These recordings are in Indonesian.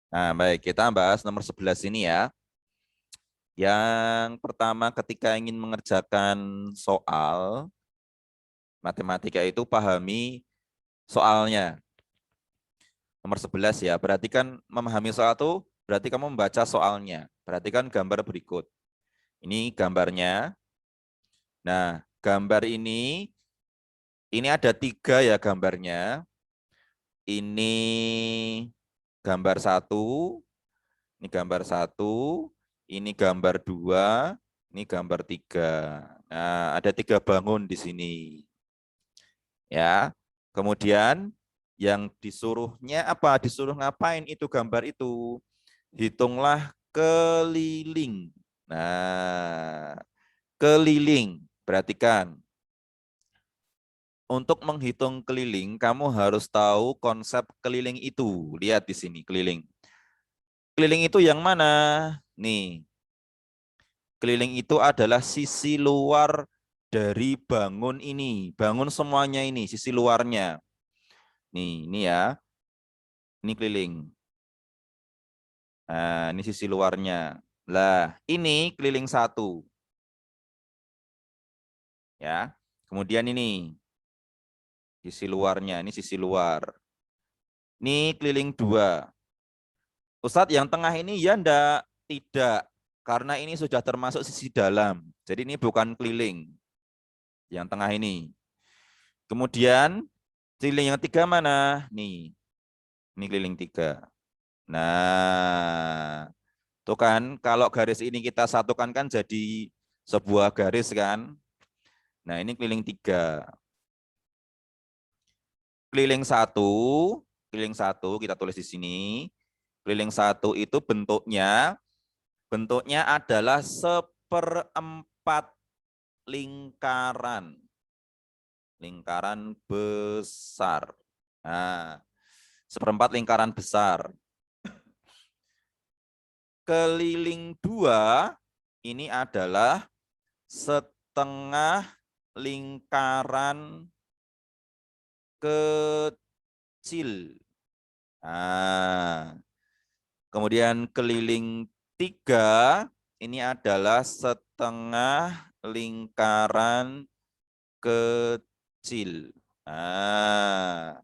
Nah, baik, kita bahas nomor 11 ini ya. Yang pertama ketika ingin mengerjakan soal matematika itu pahami soalnya. Nomor 11 ya, berarti kan memahami soal itu berarti kamu membaca soalnya. Perhatikan gambar berikut. Ini gambarnya. Nah, gambar ini ada 3 ya gambarnya. Ini gambar 1, ini gambar 1, ini gambar 2, ini gambar 3. Nah, ada 3 bangun di sini. Ya. Kemudian yang disuruhnya apa? Disuruh ngapain itu gambar itu? Hitunglah keliling. Nah, keliling. Perhatikan. Untuk menghitung keliling, kamu harus tahu konsep keliling itu. Lihat di sini, keliling. Keliling itu yang mana? Nih, keliling itu adalah sisi luar dari bangun ini. Bangun semuanya ini, sisi luarnya. Nih, ini ya. Ini keliling. Nah, ini sisi luarnya. Lah, ini keliling 1. Ya. Kemudian ini sisi luarnya, ini sisi luar. Ini keliling 2. Ustadz, yang tengah ini ya enggak? Tidak. Karena ini sudah termasuk sisi dalam. Jadi ini bukan keliling. Yang tengah ini. Kemudian keliling yang 3 mana? Nih. Ini keliling 3. Nah, tuh kan kalau garis ini kita satukan kan jadi sebuah garis kan. Nah, ini keliling 3. Keliling 1, keliling 1 kita tulis di sini. Keliling 1 itu bentuknya adalah seperempat lingkaran. Lingkaran besar. Nah, seperempat lingkaran besar. Keliling 2 ini adalah setengah lingkaran kecil. Nah, kemudian keliling 3 ini adalah setengah lingkaran kecil. Nah,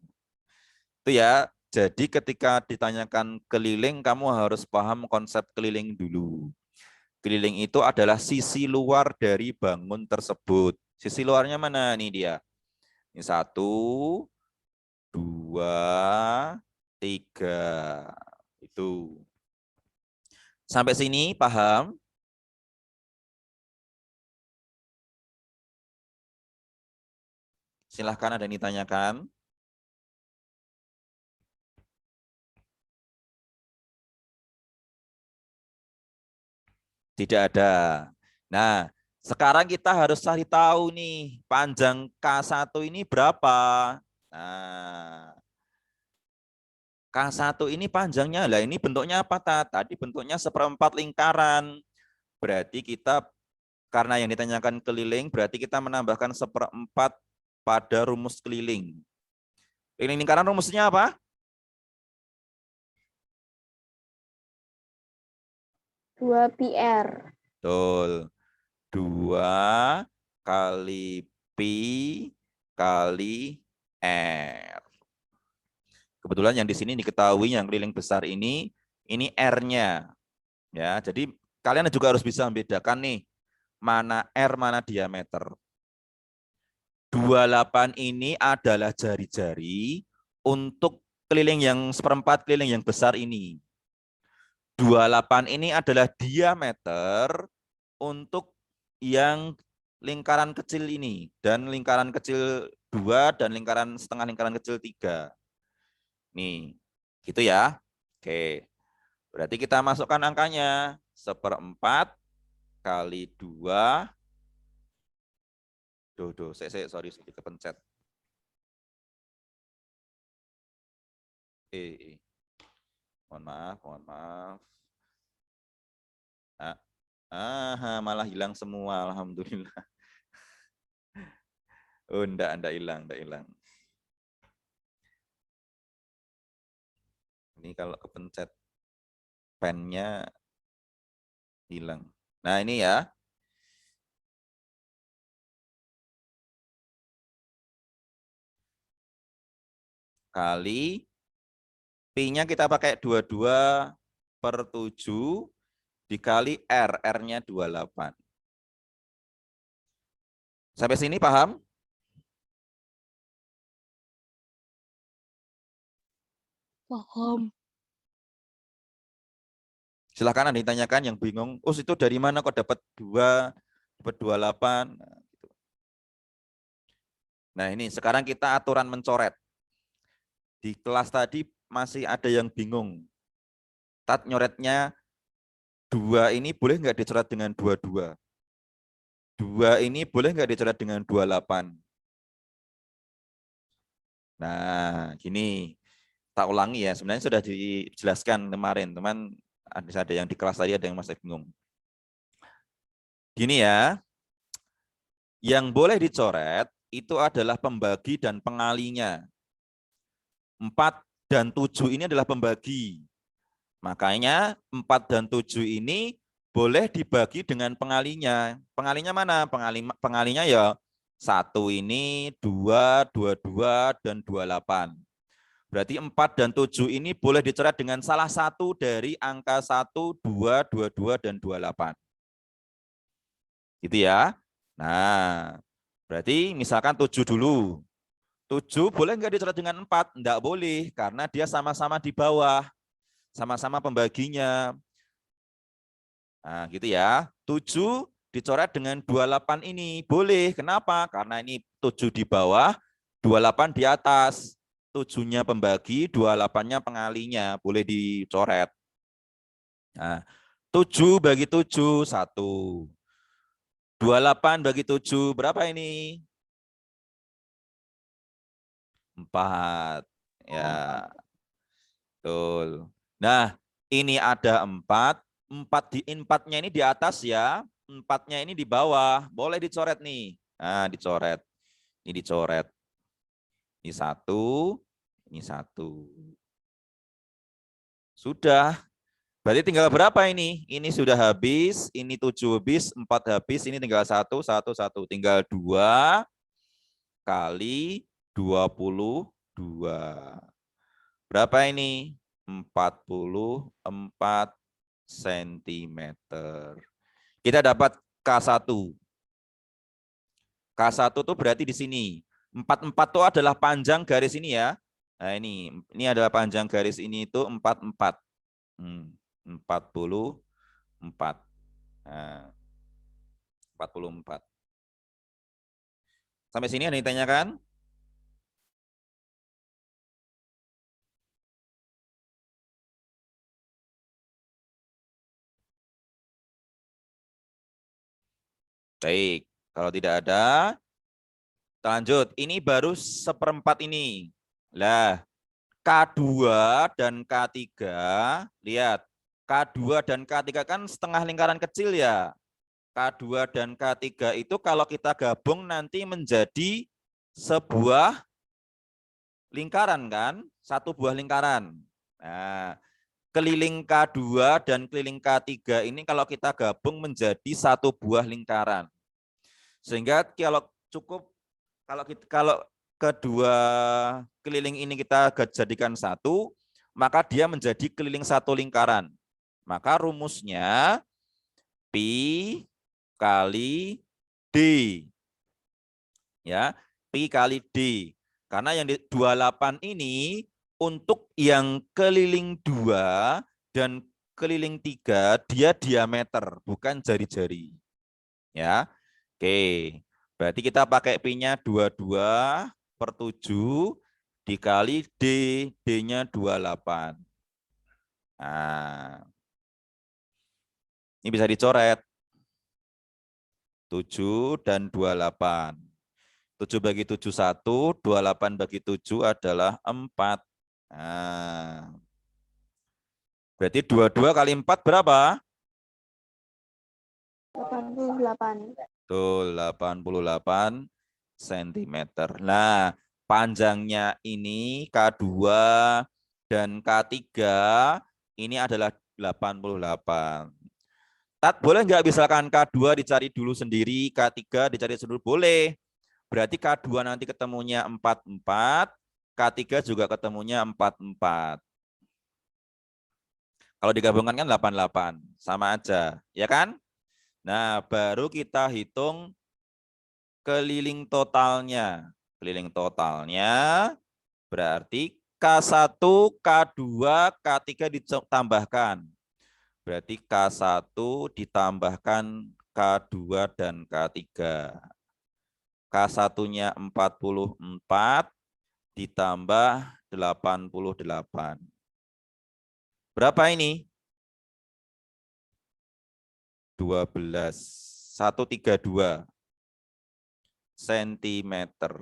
itu ya. Jadi ketika ditanyakan keliling, kamu harus paham konsep keliling dulu. Keliling itu adalah sisi luar dari bangun tersebut. Sisi luarnya mana nih dia? Ini 1, 2, 3. Itu. Sampai sini paham? Silahkan ada yang ditanyakan. Tidak ada. Nah, sekarang kita harus cari tahu nih, panjang K1 ini berapa? Nah, K1 ini panjangnya, lah ini bentuknya apa, Tadi bentuknya seperempat lingkaran. Berarti kita, karena yang ditanyakan keliling, berarti kita menambahkan seperempat pada rumus keliling. Keliling lingkaran rumusnya apa? 2πr. Betul. 2 kali pi kali r. Kebetulan yang di sini diketahui yang keliling besar ini R-nya. Ya, jadi kalian juga harus bisa membedakan nih mana R, mana diameter. 28 ini adalah jari-jari untuk keliling yang seperempat keliling yang besar ini. 28 ini adalah diameter untuk yang lingkaran kecil ini dan lingkaran kecil 2 dan lingkaran setengah lingkaran kecil 3. Nih, gitu ya. Oke. Berarti kita masukkan angkanya. Seperempat kali 2. Sorry, kepencet. Eh. Mohon maaf, mohon maaf. Malah hilang semua, alhamdulillah. Oh, enggak hilang, enggak hilang. Ini kalau kepencet. pennya hilang. Nah, ini ya. Kali Pi-nya kita pakai 22/7 dikali R. R-nya 28. Sampai sini paham? Paham. Silahkan Anda ditanyakan yang bingung. Oh, itu dari mana kok dapat 2, dapat 28? Nah, gitu. Nah, ini sekarang kita aturan mencoret. Di kelas tadi masih ada yang bingung. Tat nyoretnya 2 ini boleh nggak dicoret dengan 22? 2 ini boleh nggak dicoret dengan 28? Nah, gini. Tak ulangi ya, sebenarnya sudah dijelaskan kemarin, teman. Ada yang di kelas tadi, ada yang masih bingung. Gini ya, yang boleh dicoret itu adalah pembagi dan pengalinya. 4 dan 7 ini adalah pembagi. Makanya 4 dan 7 ini boleh dibagi dengan pengalinya. Pengalinya mana? Pengalinya ya 1 ini, 2, 22, dan 28. Berarti 4 dan 7 ini boleh dicoret dengan salah satu dari angka 1, 2, 22, dan 28. Gitu ya. Nah, berarti misalkan 7 dulu. 7 boleh nggak dicoret dengan 4? Enggak boleh, karena dia sama-sama di bawah. Sama-sama pembaginya. Nah, gitu ya. 7 dicoret dengan 28 ini. Boleh, kenapa? Karena ini 7 di bawah, 28 di atas. 7-nya pembagi, 28-nya pengalinya. Boleh dicoret. Nah, 7 bagi 7, 1. 28 bagi 7, berapa ini? 4. Ya, betul. Nah, ini ada 4. 4-nya ini di atas ya. 4-nya ini di bawah. Boleh dicoret nih. Nah, dicoret. Ini dicoret. Ini 1. Ini 1. Sudah. Berarti tinggal berapa ini? Ini sudah habis. Ini 7 habis. 4 habis. Ini tinggal 1, 1, 1. Tinggal 2 kali 22. Berapa ini? 44 cm. Kita dapat K1. K1 itu berarti di sini. 44 itu adalah panjang garis ini ya. Nah, ini adalah panjang garis ini itu 44. 44. Nah, 44. Sampai sini ada yang ditanyakan? Baik, kalau tidak ada, kita lanjut. Ini baru seperempat ini. Lah, K2 dan K3, lihat. K2 dan K3 kan setengah lingkaran kecil ya. K2 dan K3 itu kalau kita gabung nanti menjadi sebuah lingkaran kan? Satu buah lingkaran. Nah, keliling K2 dan keliling K3 ini kalau kita gabung menjadi satu buah lingkaran. Sehingga kalau cukup kalau kedua keliling ini kita jadikan satu, maka dia menjadi keliling satu lingkaran. Maka rumusnya pi kali d. Ya, pi kali d. Karena yang 28 ini untuk yang keliling 2 dan keliling 3 dia diameter, bukan jari-jari. Ya. Oke. Berarti kita pakai pi-nya 22/7 dikali d, d-nya 28. Nah, ini bisa dicoret. 7 dan 28. 7 bagi 7 1, 28 bagi 7 adalah 4. Nah, berarti 22 kali 4 berapa? 88. Betul, 88 cm. Nah, panjangnya ini K2 dan K3 ini adalah 88. Tat, boleh nggak misalkan K2 dicari dulu sendiri, K3 dicari sendiri? Boleh. Berarti K2 nanti ketemunya 44, K3 juga ketemunya 44. Kalau digabungkan kan 88, sama aja, ya kan? Nah, baru kita hitung keliling totalnya. Keliling totalnya berarti K1, K2, K3 ditambahkan. Berarti K1 ditambahkan K2 dan K3. K1-nya 44 ditambah 88. Berapa ini? 12. 132 sentimeter.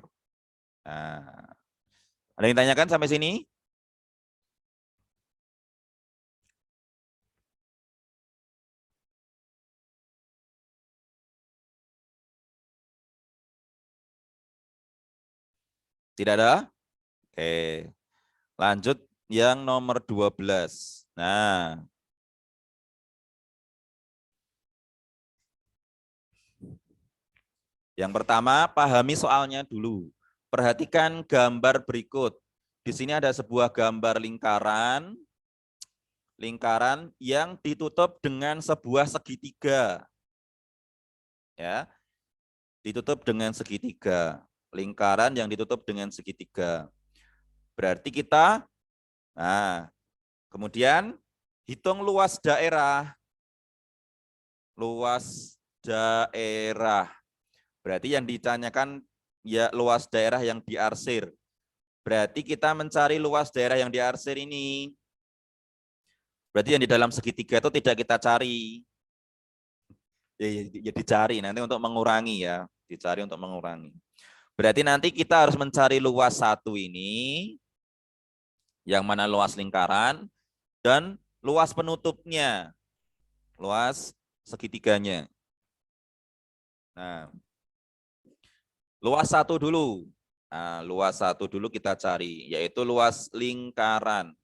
Nah, ada yang tanyakan sampai sini? Tidak ada? Oke. Lanjut yang nomor 12. Nah, yang pertama, pahami soalnya dulu. Perhatikan gambar berikut. Di sini ada sebuah gambar lingkaran yang ditutup dengan sebuah segitiga. Ya, ditutup dengan segitiga. Lingkaran yang ditutup dengan segitiga. Berarti kita, nah, kemudian hitung luas daerah. Luas daerah. Berarti yang ditanyakan ya luas daerah yang diarsir. Berarti kita mencari luas daerah yang diarsir ini. Berarti yang di dalam segitiga itu tidak kita cari. Ya dicari nanti untuk mengurangi ya. Dicari untuk mengurangi. Berarti nanti kita harus mencari luas satu ini. Yang mana luas lingkaran. Dan luas penutupnya. Luas segitiganya. Nah, luas satu dulu. Nah, luas satu dulu kita cari, yaitu luas lingkaran.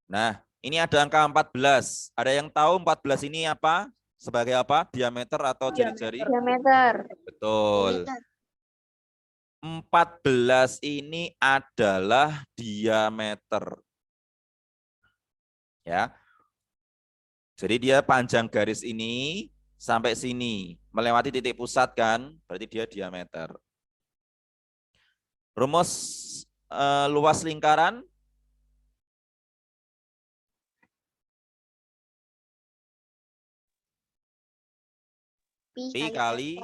Nah, ini ada angka 14. Ada yang tahu 14 ini apa? Sebagai apa? Diameter atau jari-jari? Diameter. Betul. 14 ini adalah diameter. Ya. Jadi dia panjang garis ini sampai sini, melewati titik pusat kan, berarti dia diameter. Rumus luas lingkaran Pi kali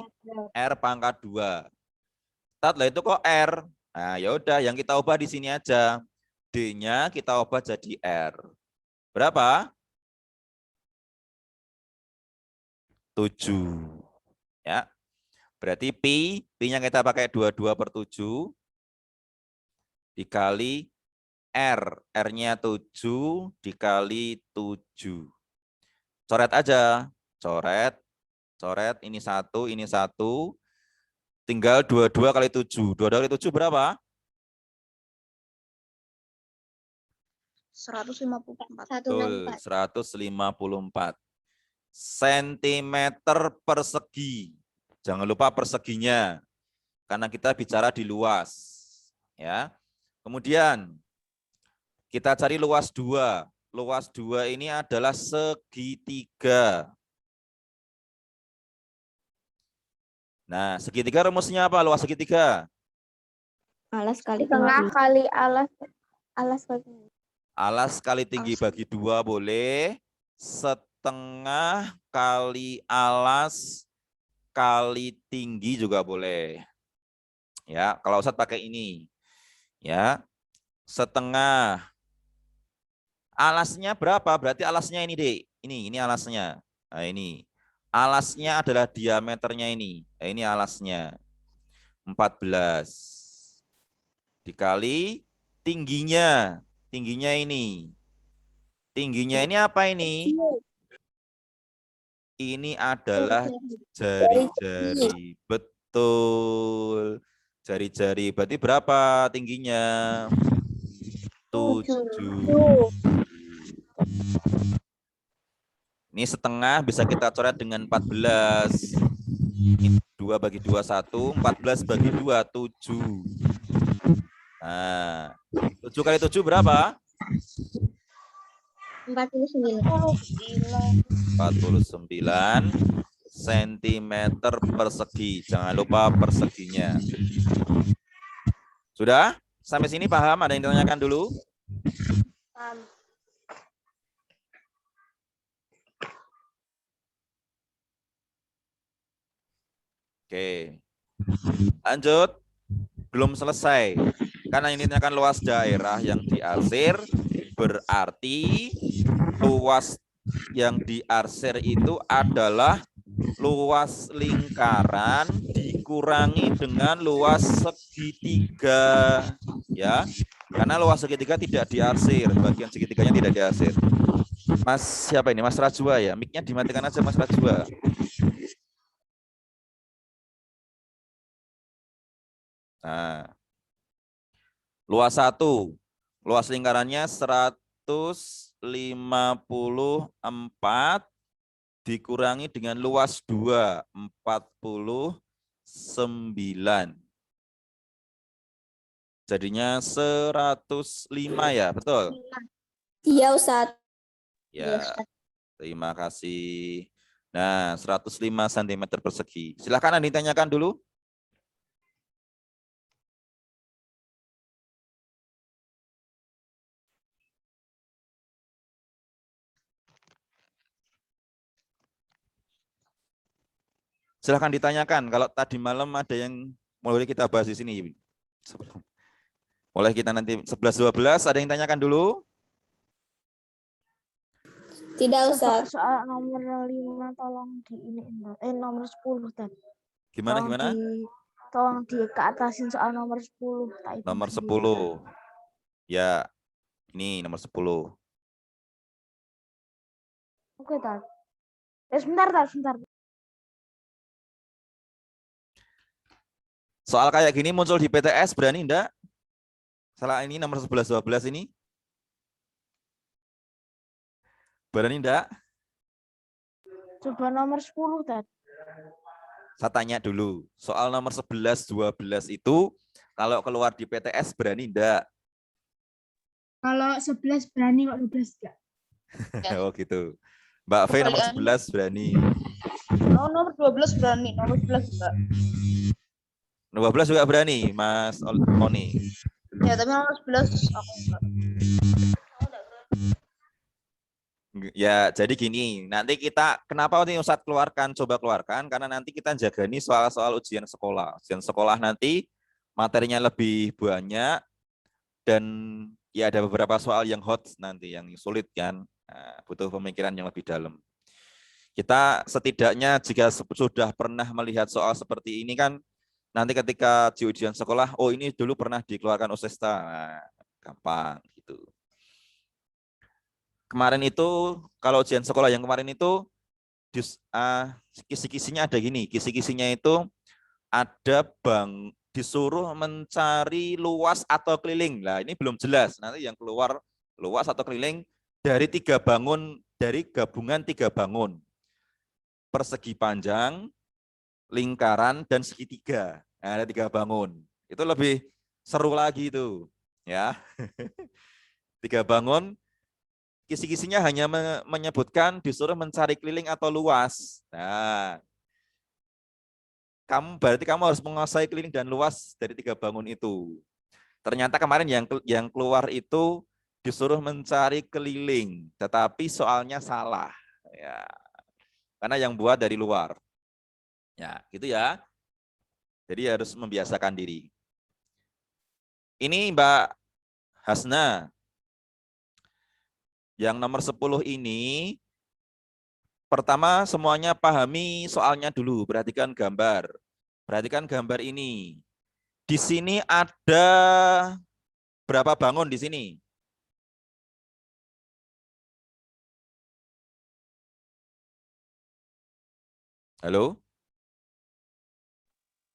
R pangkat 2. Setelah itu kok R? Nah, ya udah yang kita ubah di sini aja. D-nya kita ubah jadi R. Berapa? 7. Ya. Berarti Pi-nya kita pakai 22/7 dikali R. R-nya 7 dikali 7. Coret aja. Coret. Coret. Ini 1, ini 1. Tinggal 22 kali 7. 22 kali 7 berapa? 154. Betul, 154 sentimeter persegi. Jangan lupa perseginya, karena kita bicara di luas. Ya. Kemudian, kita cari luas 2. Luas 2 ini adalah segitiga. Nah, segitiga rumusnya apa? Luas segitiga? Alas kali tengah kali alas. Alas kali. Alas kali tinggi bagi 2 boleh. Setengah kali alas kali tinggi juga boleh. Ya, kalau Ustadz pakai ini. Ya. Setengah. Alasnya berapa? Berarti alasnya ini, Dek. Ini alasnya. Nah, ini. Alasnya adalah diameternya ini. Nah, ini alasnya. 14. Dikali tingginya. Tingginya ini. Tingginya ini apa ini? Ini adalah jari-jari. Betul. Jari-jari berarti berapa tingginya? 7. Ini setengah bisa kita coret dengan 14. Ini 2 bagi 2, 1. 14 bagi 2, 7. Nah, 7 kali 7 berapa? 49. 49 cm persegi. Jangan lupa perseginya. Sudah? Sampai sini paham? Ada yang ditanyakan dulu? Oke. Lanjut. Belum selesai. Karena ini ditanyakan luas daerah yang diarsir, berarti luas yang diarsir itu adalah luas lingkaran dikurangi dengan luas segitiga, ya. Karena luas segitiga tidak diarsir, bagian segitiganya tidak diarsir. Mas siapa ini? Mas Rajwa ya? Mic-nya dimatikan aja Mas Rajwa. Nah, luas 1, luas lingkarannya 154 dikurangi dengan luas 2, 49. Jadinya 105 ya, betul? Iya, Ustaz. Ya, terima kasih. Nah, 105 cm persegi. Silakan Anda ditanyakan dulu. Silahkan ditanyakan. Kalau tadi malam ada yang mulai kita bahas di sini. Mulai kita nanti 11-12, ada yang tanyakan dulu? Tidak, Ustaz. Soal nomor 5 tolong di ini. Nomor 10 tadi. Gimana? Tolong di keatasin soal nomor 10. Nomor 10. Ya, ini nomor 10. Oke, Tad. Sebentar. Soal kayak gini muncul di PTS, berani enggak? Salah ini nomor 11-12 ini. Berani enggak? Coba nomor 10, Tad. Saya tanya dulu. Soal nomor 11-12 itu kalau keluar di PTS berani enggak? Kalau 11 berani, kok 12 enggak? Oh gitu. Mbak V nomor 11 berani. Oh, nomor 12 berani, nomor 11 enggak. 12 juga berani, Mas Oni. Ya, tapi nomor 11 aku enggak. Ya, jadi gini, nanti kita, kenapa ini Ustadz coba keluarkan, karena nanti kita jaga nih soal-soal ujian sekolah. Ujian sekolah nanti materinya lebih banyak, dan ya ada beberapa soal yang hot nanti, yang sulit kan, nah, butuh pemikiran yang lebih dalam. Kita setidaknya jika sudah pernah melihat soal seperti ini kan, nanti ketika di ujian sekolah, oh ini dulu pernah dikeluarkan Osesta, nah, gampang gitu. Kemarin itu, kalau ujian sekolah yang kemarin itu, kisi-kisinya ada gini, kisi-kisinya itu ada disuruh mencari luas atau keliling. Nah ini belum jelas, nanti yang keluar luas atau keliling dari gabungan 3 bangun. Persegi panjang, lingkaran, dan segitiga. Nah, ada 3 bangun. Itu lebih seru lagi itu, ya. 3 bangun, kisi-kisinya hanya menyebutkan disuruh mencari keliling atau luas. Nah, berarti kamu harus menguasai keliling dan luas dari 3 bangun itu. Ternyata kemarin yang keluar itu disuruh mencari keliling, tetapi soalnya salah. Ya, karena yang buat dari luar. Ya, gitu ya. Jadi harus membiasakan diri. Ini Mbak Hasna. Yang nomor 10 ini, pertama semuanya pahami soalnya dulu. Perhatikan gambar. Perhatikan gambar ini. Di sini ada berapa bangun di sini? Halo?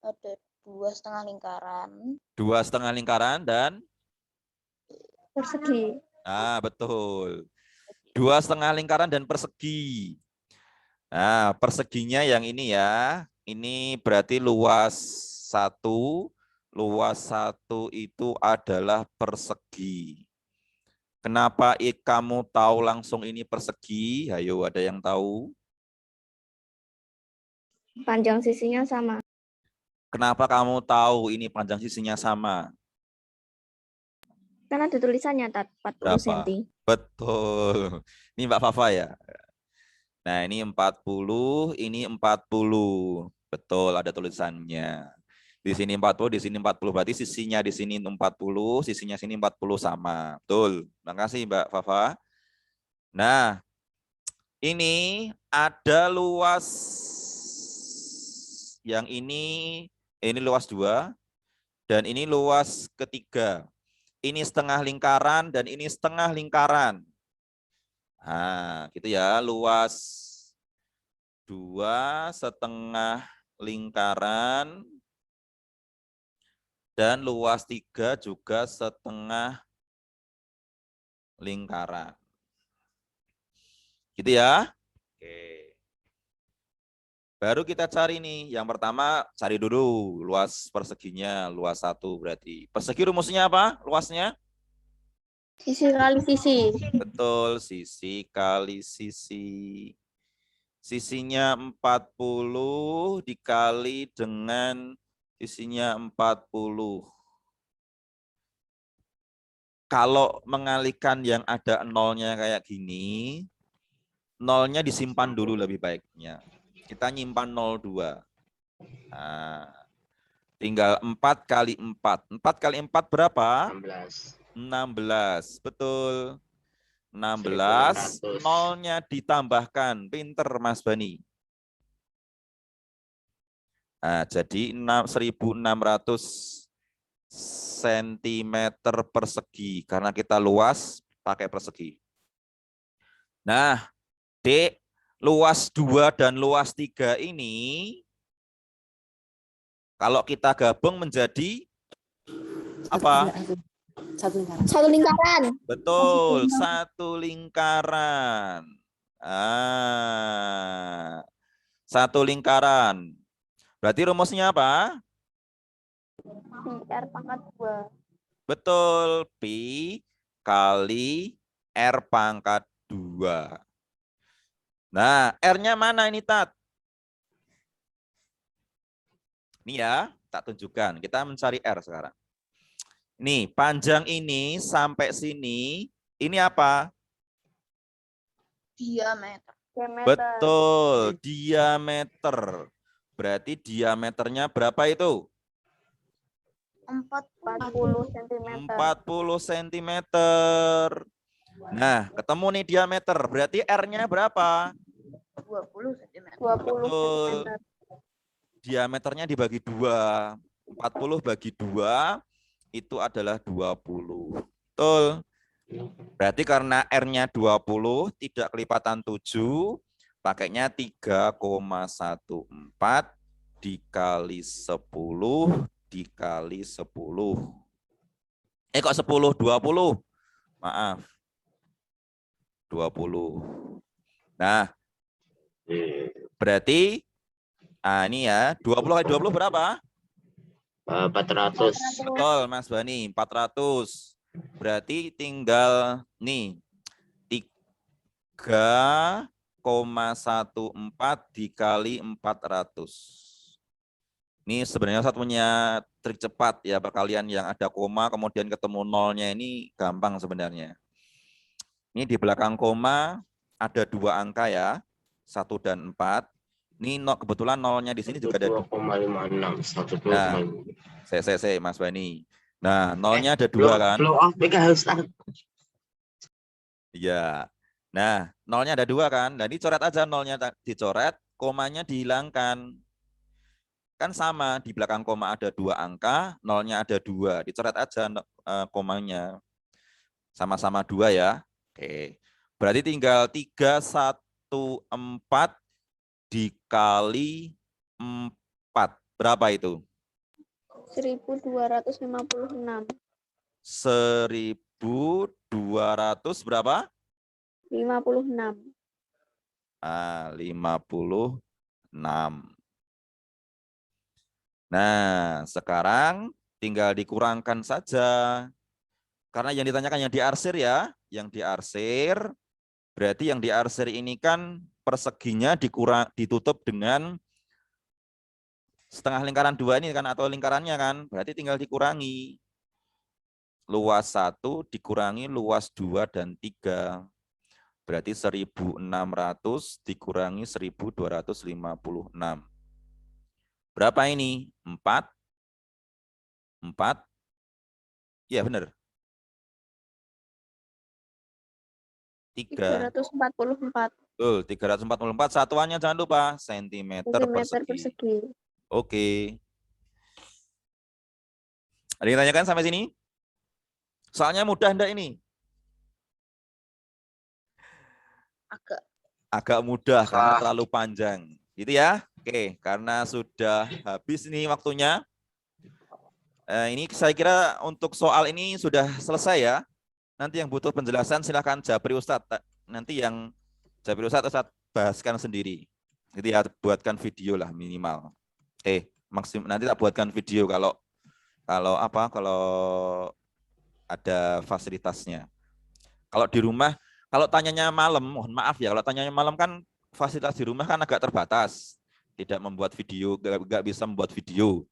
Ada 2,5 lingkaran. 2,5 lingkaran dan Persegi. betul. 2,5 lingkaran dan persegi. Nah, perseginya yang ini ya. Ini berarti luas 1. Luas 1 itu adalah persegi. Kenapa kamu tahu langsung ini persegi? Ayo, ada yang tahu? Panjang sisinya sama. Kenapa kamu tahu ini panjang sisinya sama? Kan ada tulisannya 40 Berapa? cm. Betul. Ini Mbak Fafa ya. Nah, ini 40, ini 40. Betul, ada tulisannya. Di sini 40, di sini 40. Berarti sisinya di sini 40, sisinya sini 40 sama. Betul. Terima kasih Mbak Fafa. Nah, ini ada luas yang ini luas 2 dan ini luas ketiga. Ini setengah lingkaran dan ini setengah lingkaran. Nah, gitu ya, luas 2 setengah lingkaran dan luas 3 juga setengah lingkaran. Gitu ya. Oke. Baru kita cari nih. Yang pertama cari dulu luas perseginya, luas 1 berarti. Persegi rumusnya apa? Luasnya? Sisi kali sisi. Betul, sisi kali sisi. Sisinya 40 dikali dengan sisinya 40. Kalau mengalihkan yang ada nolnya kayak gini, nolnya disimpan dulu lebih baiknya. Kita nyimpan 02. Nah, tinggal 4 kali 4. 4 kali 4 berapa? 16. 16. Betul. 16. 1600. Nolnya ditambahkan. Pinter Mas Bani. Nah, jadi 1600 cm persegi. Karena kita luas, pakai persegi. Nah, D, luas 2 dan luas 3 ini, kalau kita gabung menjadi apa? Satu lingkaran. Betul, satu lingkaran. Satu lingkaran. Berarti rumusnya apa? R pangkat 2. Betul, Pi kali R pangkat 2. Nah, R-nya mana ini, Tat? Ini ya, tak tunjukkan. Kita mencari R sekarang. Nih, panjang ini sampai sini, ini apa? Diameter. Betul, diameter. Berarti diameternya berapa itu? 40 cm. 40 cm. Nah, ketemu nih diameter. Berarti R-nya berapa? 20 cm. 20 Betul. cm. Diameternya dibagi 2. 40 bagi 2 itu adalah 20. Betul. Berarti karena R-nya 20, tidak kelipatan 7, pakainya 3,14 dikali 10 dikali 10. Kok 10? 20. Maaf. 20. Nah, berarti ini ya, 20 kali 20 berapa? 400. Betul, Mas Bani, 400. Berarti tinggal nih 3,14 dikali 400. Ini sebenarnya satunya trik cepat ya, perkalian yang ada koma kemudian ketemu nolnya ini gampang sebenarnya. Ini di belakang koma ada 2 angka ya, 1 dan 4. Ini kebetulan nolnya di sini juga ada 2,56. Nah, saya Mas Bani. Nah, nolnya ada 2 kan? Blow off harus. Iya. Nah, nolnya ada 2 kan? Nah, dicoret aja nolnya dicoret, komanya dihilangkan. Kan sama, di belakang koma ada 2 angka, nolnya ada 2. Dicoret aja komanya. Sama-sama 2 ya. Oke. Berarti tinggal 314 dikali 4. Berapa itu? 1256. 1200 berapa? 56. 56. Nah, sekarang tinggal dikurangkan saja. Karena yang ditanyakan yang diarsir ya, yang diarsir berarti yang diarsir ini kan perseginya ditutup dengan setengah lingkaran 2 ini kan atau lingkarannya kan, berarti tinggal dikurangi. Luas 1 dikurangi luas 2 dan 3. Berarti 1600 dikurangi 1256. Berapa ini? 4. 4. Iya benar. 3. 344 Betul, 344. Satuannya jangan lupa sentimeter cm persegi. persegi. Oke. Ada yang tanyakan sampai sini? Soalnya mudah enggak ini? Agak mudah karena terlalu panjang. Gitu ya. Oke, karena sudah habis nih waktunya. Ini saya kira untuk soal ini sudah selesai ya. Nanti yang butuh penjelasan silakan Japri Ustadz. Nanti yang Japri Ustadz bahaskan sendiri. Jadi ya buatkan video lah minimal. Maksimum nanti tak buatkan video kalau ada fasilitasnya. Kalau di rumah, kalau tanyanya malam, mohon maaf ya, kalau tanyanya malam kan fasilitas di rumah kan agak terbatas. Tidak membuat video, nggak bisa membuat video.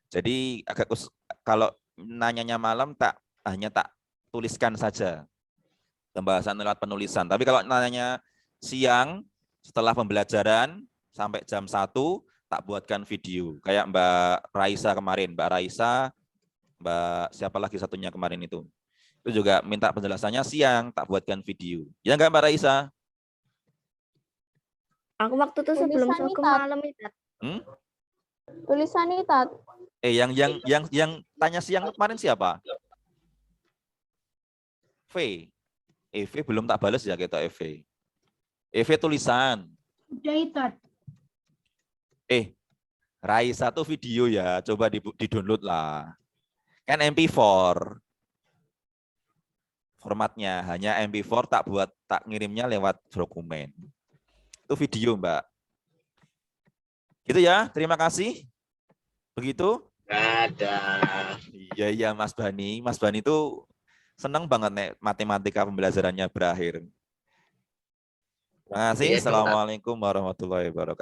Jadi kalau nanyanya malam hanya tak tuliskan saja. Pembahasan lewat penulisan. Tapi kalau nanyanya siang setelah pembelajaran sampai jam 1 tak buatkan video. Kayak Mbak Raisa kemarin, Mbak siapa lagi satunya kemarin itu. Itu juga minta penjelasannya siang, tak buatkan video. Ya enggak Mbak Raisa? Aku waktu itu sebelum Tulisan ke Tat. malam itu. Tulisan nih, Tat. Yang tanya siang kemarin siapa? V. EV belum tak balas ya kita EV. EV tulisan. Udah, Tat. Raisa tuh video ya, coba di-download lah. Kan MP4. Formatnya hanya MP4 tak ngirimnya lewat dokumen. Itu video, Mbak. Gitu ya, terima kasih. Begitu? Ada. Iya Mas Bani. Mas Bani itu senang banget nek matematika pembelajarannya berakhir. Terima kasih. Iya, Kak. Assalamualaikum warahmatullahi wabarakatuh.